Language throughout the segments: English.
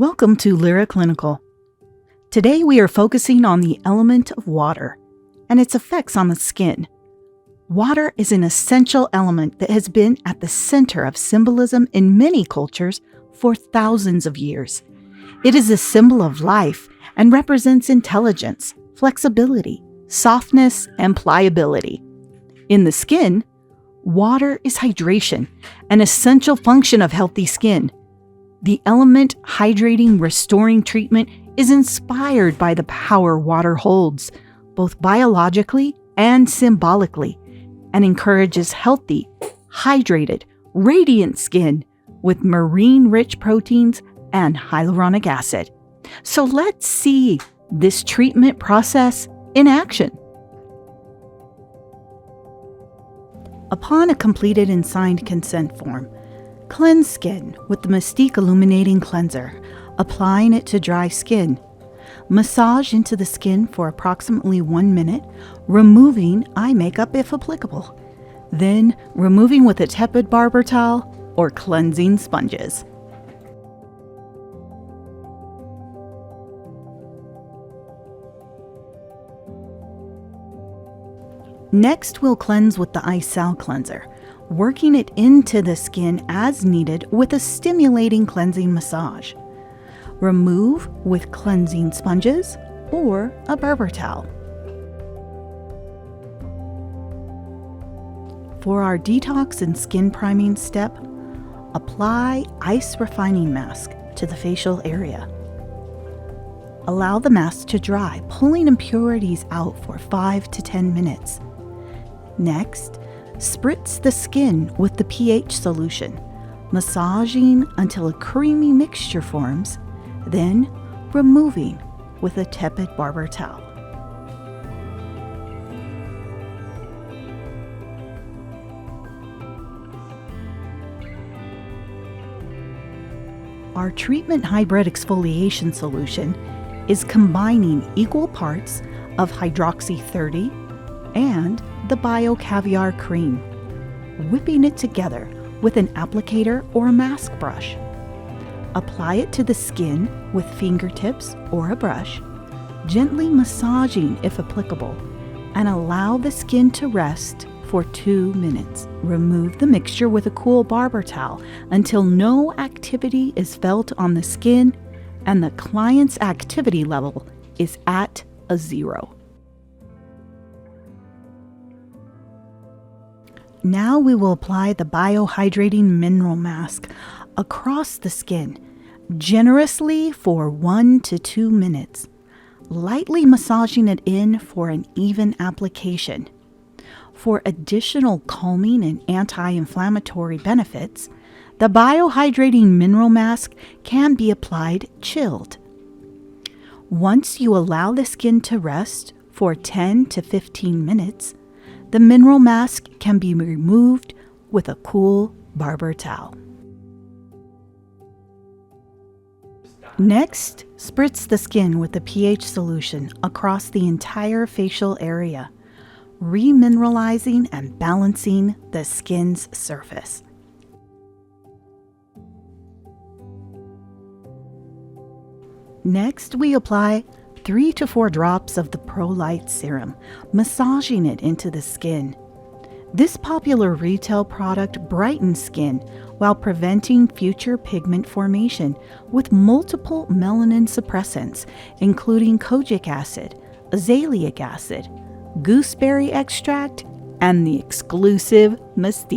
Welcome to Lyra Clinical. Today we are focusing on the element of water and its effects on the skin. Water is an essential element that has been at the center of symbolism in many cultures for thousands of years. It is a symbol of life and represents intelligence, flexibility, softness, and pliability. In the skin, water is hydration, an essential function of healthy skin. The element hydrating restoring treatment is inspired by the power water holds, both biologically and symbolically, and encourages healthy, hydrated, radiant skin with marine-rich proteins and hyaluronic acid. So let's see this treatment process in action. Upon a completed and signed consent form, cleanse skin with the MYSTIQ Illuminating Cleanser, applying it to dry skin. Massage into the skin for approximately 1 minute, removing eye makeup if applicable. Then removing with a tepid barber towel or cleansing sponges. Next, we'll cleanse with the ICE Sal Cleanser, working it into the skin as needed with a stimulating cleansing massage. Remove with cleansing sponges or a barber towel. For our detox and skin priming step, apply ice refining mask to the facial area. Allow the mask to dry, pulling impurities out for 5 to 10 minutes. Next, spritz the skin with the pH solution, massaging until a creamy mixture forms, then removing with a tepid barber towel. Our treatment hybrid exfoliation solution is combining equal parts of Hydroxy 30 and the Caviar Creme, whipping it together with an applicator or a mask brush. Apply it to the skin with fingertips or a brush, gently massaging if applicable, and allow the skin to rest for 2 minutes. Remove the mixture with a cool barber towel until no activity is felt on the skin and the client's activity level is at a 0. Now we will apply the biohydrating mineral mask across the skin, generously for 1 to 2 minutes, lightly massaging it in for an even application. For additional calming and anti-inflammatory benefits, the biohydrating mineral mask can be applied chilled. Once you allow the skin to rest for 10 to 15 minutes, the mineral mask can be removed with a cool barber towel. Next, spritz the skin with the pH solution across the entire facial area, remineralizing and balancing the skin's surface. Next, we apply 3 to 4 drops of the Lite serum, massaging it into the skin. This popular retail product brightens skin while preventing future pigment formation with multiple melanin suppressants, including kojic acid, azelaic acid, gooseberry extract, and the exclusive Masque.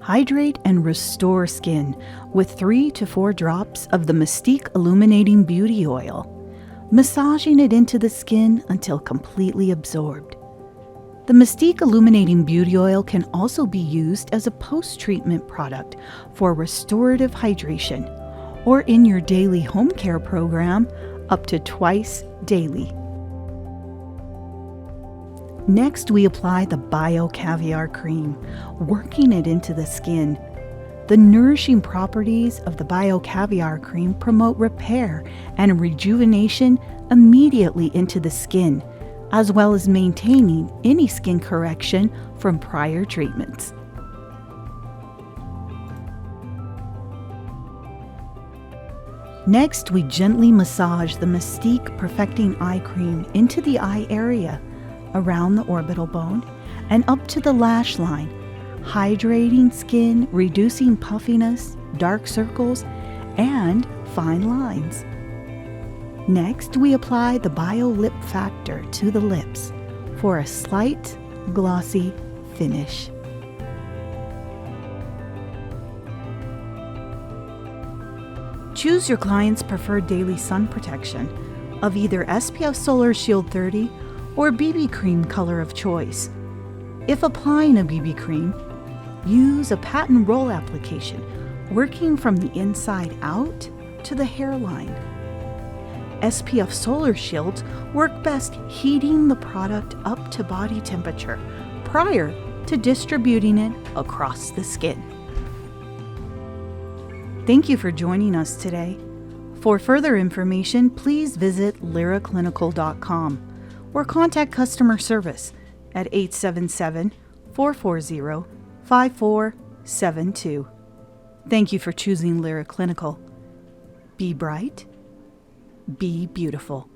Hydrate and restore skin with 3 to 4 drops of the MYSTIQ Illuminating Beauty Oil, massaging it into the skin until completely absorbed. The MYSTIQ Illuminating Beauty Oil can also be used as a post-treatment product for restorative hydration or in your daily home care program up to twice daily. Next, we apply the Caviar Creme, working it into the skin. The nourishing properties of the Caviar Creme promote repair and rejuvenation immediately into the skin, as well as maintaining any skin correction from prior treatments. Next, we gently massage the Mystique Perfecting Eye Cream into the eye area, around the orbital bone, and up to the lash line, hydrating skin, reducing puffiness, dark circles, and fine lines. Next, we apply the Bio Lip Factor to the lips for a slight, glossy finish. Choose your client's preferred daily sun protection of either SPF Solar Shield 30 or BB cream color of choice. If applying a BB cream, use a pat and roll application, working from the inside out to the hairline. SPF Solar Shields work best heating the product up to body temperature prior to distributing it across the skin. Thank you for joining us today. For further information, please visit lyraclinical.com or contact customer service at 877-440-5472. Thank you for choosing Lyra Clinical. Be bright, be beautiful.